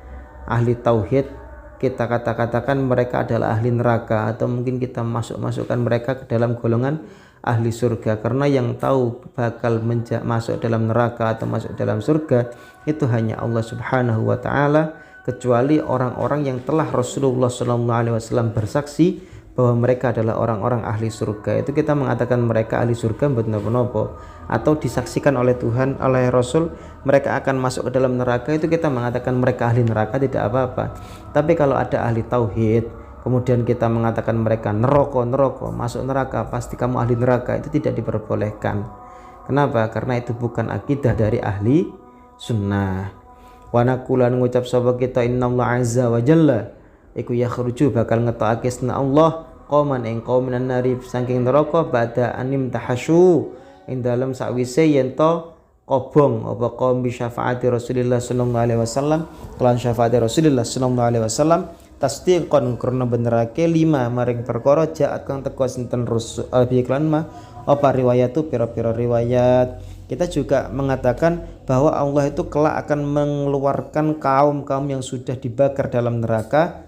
ahli tauhid, kita katakan mereka adalah ahli neraka, atau mungkin kita masukkan mereka ke dalam golongan ahli surga, karena yang tahu bakal masuk dalam neraka atau masuk dalam surga itu hanya Allah Subhanahu wa taala, kecuali orang-orang yang telah Rasulullah SAW bersaksi bahwa mereka adalah orang-orang ahli surga. Itu kita mengatakan mereka ahli surga benar-benar, atau disaksikan oleh Tuhan, oleh Rasul mereka akan masuk ke dalam neraka, itu kita mengatakan mereka ahli neraka, tidak apa-apa. Tapi kalau ada ahli tauhid kemudian kita mengatakan mereka neraka, masuk neraka, pasti kamu ahli neraka, itu tidak diperbolehkan. Kenapa? Karena itu bukan akidah dari ahli sunnah. Wa naqulan ngucap sapa kita innallaha azza wa jalla iku yakhruju bakal ngetokake sna Allah qauman ing qaum minan nari saking neraka ba'da anim tahasyu ing dalem sakwise yen to kobong apa qaum bi syafaati Rasulillah sallallahu alaihi wasallam kelan syafaati Rasulillah sallallahu alaihi wasallam tasdiqan karena benerake lima maring perkara jaat kang teko sinten rusul iklan mah apa riwayat itu pira-pira riwayat. Kita juga mengatakan bahwa Allah itu kelak akan mengeluarkan kaum-kaum yang sudah dibakar dalam neraka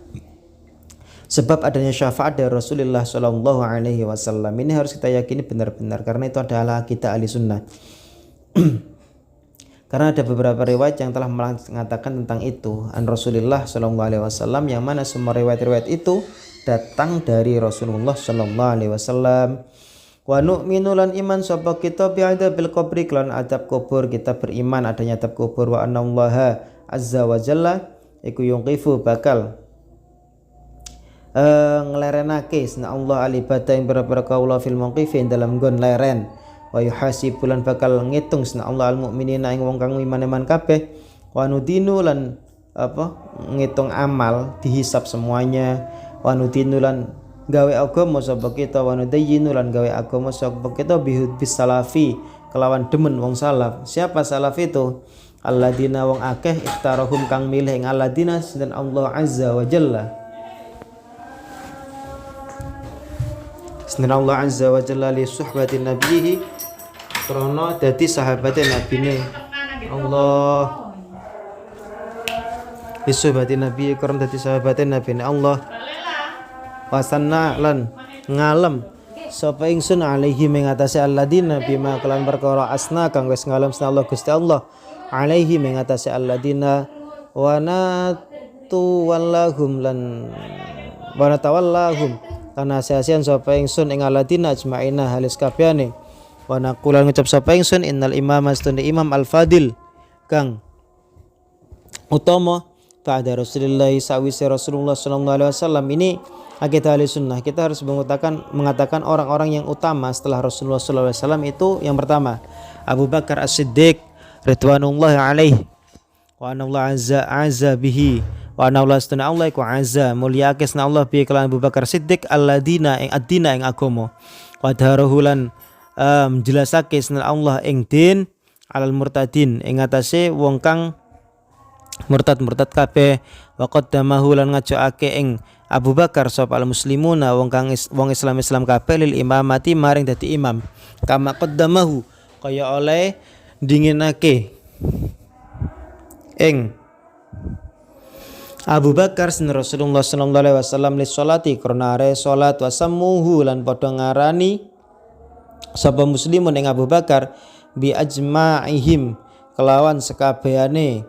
sebab adanya syafaat dari Rasulullah Shallallahu Alaihi Wasallam. Ini harus kita yakini benar-benar, karena itu adalah akidah ahli sunnah. Karena ada beberapa riwayat yang telah mengatakan tentang itu an Rasulullah Shallallahu Alaihi Wasallam, yang mana semua riwayat-riwayat itu datang dari Rasulullah Shallallahu Alaihi Wasallam. Wa nu'minu lan iman sapa kita bi adzabil qabri lan adab kubur, kita beriman adanya adab kubur. Wa annallaha azza wa jalla iku yungqifu bakal nglerenake sna Allah al ibadah ing para kaula fil mauqifin dalam gon leren. Wa yuhasibu lan bakal ngitung sna Allah al mukminina ing wong kang iman-iman kabeh. Wa nudinu lan ngitung amal, dihisab semuanya. Wa nudinu lan gawe agama sapa kita, wa nudayyinu lan gawe agama sapa kita bis salafi kelawan demen wong salaf. Siapa salaf itu? Alladzina wong akeh ikhtarahum kang milih ing alladzina sinten Allah azza wa jalla. Sinten Allah azza wa jalla li suhbati nabiyhi krana dadi sahabate nabine Allah. Li suhbati nabiyhi krana dadi sahabate nabine Allah. Wasanna lan ngalem sapa ingsun alaihi mengatasi alladzina bima kelan perkara asna kang wis ngalem Allah Gusti Allah alaihi mengatasi alladzina wa natu wallahum lan wa natawallahum kana asian sapa ingsun ing alladzina ajmaina halis kabehane wa naqulan ngucap sapa ingsun innal imama astune imam al fadil kang utama ba'da Rasulullah sawise Rasulullah sallallahu alaihi wasallam. Ini akidah Ahlussunnah, kita harus mengatakan orang-orang yang utama setelah Rasulullah sallallahu alaihi wasallam itu yang pertama Abu Bakar As-Siddiq ridwanullahi alaihi wa anallahu azza bihi wa anallahu astana Allah iku azza mulia kesna Allah bi kelan Abu Bakar Siddiq alladina ing ad-dina ing agama wa darahulan jelasake sna Allah ing din alal murtadin ing atase wong kang murtad kabeh wa qaddamahu lan ngajoake ing Abu Bakar sapa al muslimuna wong Islam kabeh lil imamati maring dadi imam kama qaddamahu kaya oleh dinginake ing Abu Bakar sin Rasulullah sallallahu alaihi wasallam li sholati krana are salat wa sammuhu lan padha ngarani sapa muslimun ing Abu Bakar bi ajma'ihim kelawan sekabehane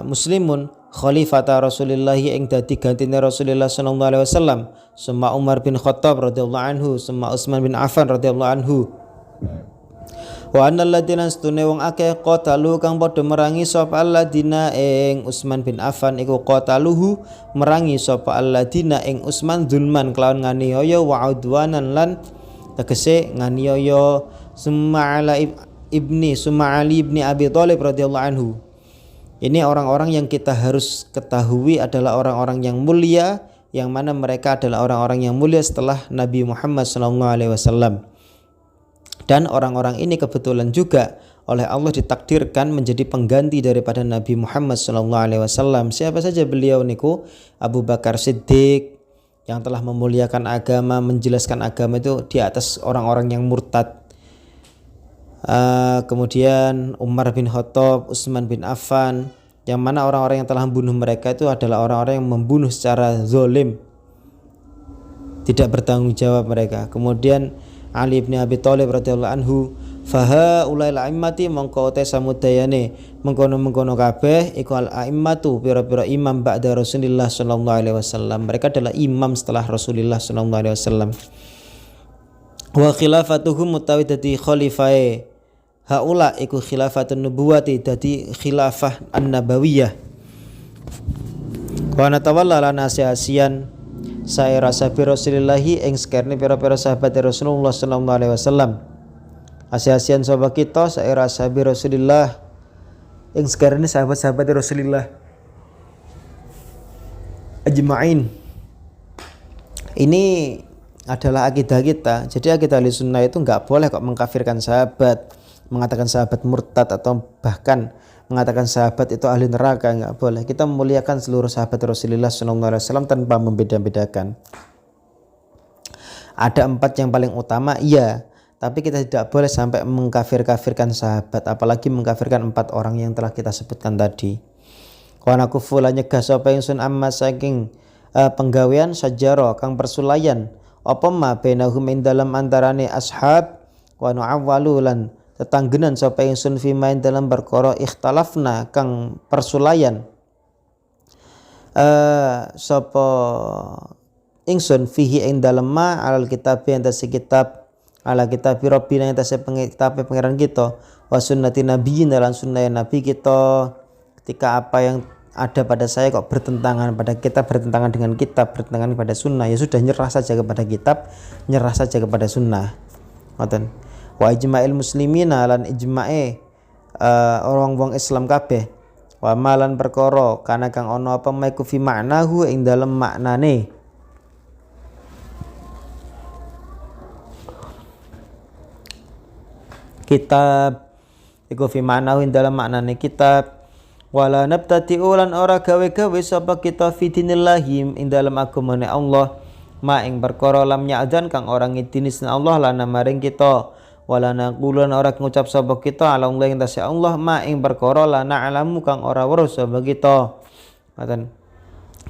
muslimun khalifata Rasulillah ing dadi gantine Rasulullah sallallahu alaihi wasallam summa Umar bin Khattab radhiyallahu anhu summa Utsman bin Affan radhiyallahu anhu wa annal ladina stune wong akeh qatalu kang padha merangi sapa alladina ing Utsman bin Affan iku qataluhu merangi sapa alladina ing Utsman zulman kelawan nganiaya wa udwanan lan tegese nganiaya summa Ali ibni Abi Thalib radhiyallahu anhu. Ini orang-orang yang kita harus ketahui adalah orang-orang yang mulia, yang mana mereka adalah orang-orang yang mulia setelah Nabi Muhammad SAW. Dan orang-orang ini kebetulan juga oleh Allah ditakdirkan menjadi pengganti daripada Nabi Muhammad SAW. Siapa saja beliau niku? Abu Bakar Siddiq yang telah memuliakan agama, menjelaskan agama itu di atas orang-orang yang murtad. Kemudian Umar bin Khattab, Utsman bin Affan, yang mana orang-orang yang telah membunuh mereka itu adalah orang-orang yang membunuh secara zalim, tidak bertanggung jawab mereka. Kemudian Ali bin Abi Thalib radhiyallahu anhu, faha ulail a'immati mongko te samudayane mengkono-mengkono kabeh iku al a'immatu pira-pira imam ba'da Rasulillah sallallahu alaihi wasallam. Mereka adalah imam setelah Rasulullah sallallahu alaihi wasallam. Wa khilafatuhum mutawi dadi khalifah haula iku khilafatun nubuwati dadi khilafah an-nabawiyah. Wa natawalla lan asiasian saira sahabat Rasulullah ing sekerne pira-pira sahabat Rasulullah sallallahu alaihi wasallam. Asiasian sahabat kita saira sahabat Rasulullah ing sekerne sahabat-sahabat Rasulullah ajma'in. Ini adalah akidah kita. Jadi akidah Ahlussunnah itu enggak boleh kok mengkafirkan sahabat, mengatakan sahabat murtad atau bahkan mengatakan sahabat itu ahli neraka, enggak boleh. Kita memuliakan seluruh sahabat Rasulullah SAW tanpa membeda-bedakan. Ada 4 yang paling utama, iya, tapi kita tidak boleh sampai mengkafir-kafirkan sahabat, apalagi mengkafirkan 4 orang yang telah kita sebutkan tadi. Wa nakufu la nyegah sapa ingsun amma saking penggawean sajaro kang persulayan apa ma bainahum ing dalam antarane ashab wa nu'awwalu lan tetanggenan sapa ingsun fi main dalam perkara ikhtalafna kang persulayan sapa ingsun fihi ing dalem ma alal kitab ing kitab ala kitab rabbina yang tasih kitab pangeran kita wa sunnati nabiyyin lan sunnah nabi kita. Ketika apa yang ada pada saya kok bertentangan pada kita, bertentangan dengan kitab, bertentangan pada sunnah, ya sudah nyerah saja kepada kitab, nyerah saja kepada sunnah. Ngoten. Wa ijma'il muslimina lan ijma'e orang wong Islam kabeh. Wa malan perkara kana kang ana apa maiku fi maknahu ing dalem maknane. Kitab iku fi maknahu ing dalem maknane kitab. Wala nabtadi'u lan ora gawe-gawe sapa kita fi dinillahi ing dalem agamane Allah ma ing perkara lam ya'dzan kang ora ngidini Allah lan maring kita. Wala naqulun ora ngucap sapa kita ala Allah ing tasih Allah ma ing perkara la na'lamu kang ora weruh sapa kita. Ngoten.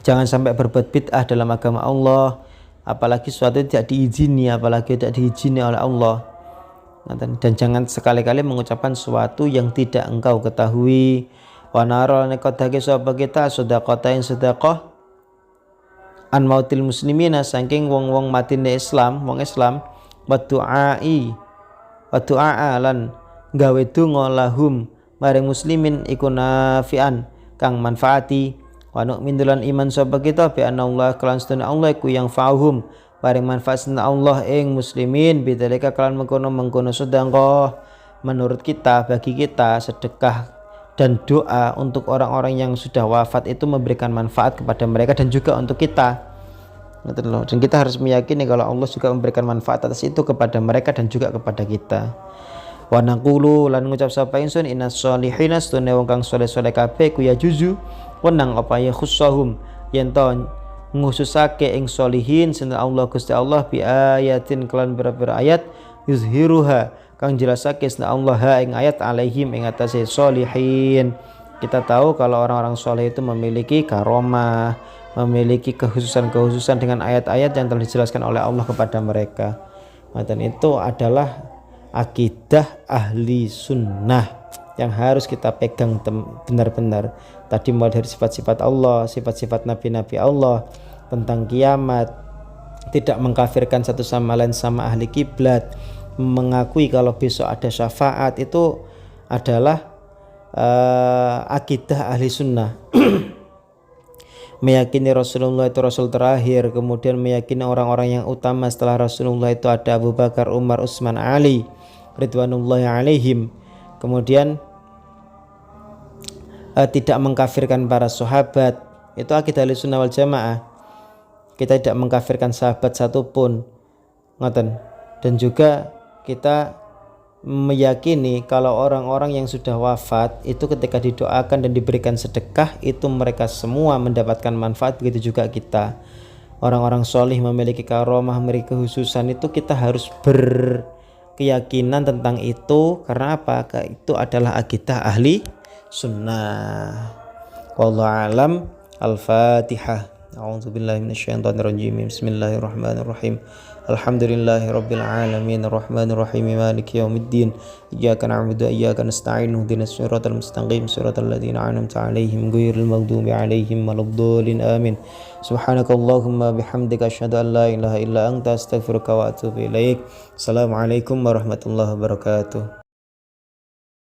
Jangan sampai berbuat bid'ah dalam agama Allah, apalagi sesuatu tidak diizini, apalagi tidak diizini oleh Allah. Ngoten. Dan jangan sekali-kali mengucapkan sesuatu yang tidak engkau ketahui. Wa nara nekodake sapa kita sedekah ing sedekah an mautil muslimina saking wong-wong matine Islam, wong Islam wa du'a lan gawe donga lahum maring muslimin iku nafian kang manfaati. Wa nu'minu lan iman sapa kita bi anna Allah kelan sedene Allah iku yang fa'hum maring manfaat Allah ing muslimin bidzalika kelan mengkono sedekah. Menurut kita, bagi kita sedekah dan doa untuk orang-orang yang sudah wafat itu memberikan manfaat kepada mereka dan juga untuk kita. Dan kita harus meyakini kalau Allah juga memberikan manfaat atas itu kepada mereka dan juga kepada kita. Wa naqulu lan ngucap sapa ingsun innas solihina sunne wong kang saleh-saleh kabeh ku ya juzu wenang apa ya khussahum yen to ngususake ing solihin sinten Allah Gusti Allah bi ayatin kelan beberapa ayat yuzhiruha kang jelasake Allah ing ayat alaihim ing atase solihin. Kita tahu kalau orang-orang soleh itu memiliki karomah, memiliki kekhususan dengan ayat-ayat yang telah dijelaskan oleh Allah kepada mereka. Dan itu adalah akidah ahli sunnah yang harus kita pegang benar-benar. Tadi mulai dari sifat-sifat Allah, sifat-sifat nabi-nabi Allah, tentang kiamat, tidak mengkafirkan satu sama lain sama ahli kiblat, mengakui kalau besok ada syafaat, itu adalah akidah ahli sunnah. Meyakini Rasulullah itu Rasul terakhir, kemudian meyakini orang-orang yang utama setelah Rasulullah itu ada Abu Bakar, Umar, Utsman, Ali ridwanullahi alaihim. Kemudian tidak mengkafirkan para sahabat, itu akidah ahli sunnah wal jamaah. Kita tidak mengkafirkan sahabat satupun, ngoten. Dan juga kita meyakini kalau orang-orang yang sudah wafat itu ketika didoakan dan diberikan sedekah itu mereka semua mendapatkan manfaat. Begitu juga kita, orang-orang solih memiliki karomah, memiliki khususan, itu kita harus berkeyakinan tentang itu. Karena apa? Itu adalah akidah ahli sunnah. Wallahu alam. Al-Fatihah. A'udzubillahi minasyaitonirrajim. Bismillahirrahmanirrahim. Alhamdulillahi rabbil alamin arrahmanir rahim maliki yaumiddin iyyaka na'budu wa iyyaka nasta'in ihdinas siratal mustaqim siratal ladzina an'amta 'alaihim ghairil maghdubi 'alaihim waladdallin amin. Subhanakallahumma bihamdika asyhadu an la ilaha illa anta astaghfiruka wa atubu ilaik. Assalamualaikum warahmatullahi wabarakatuh.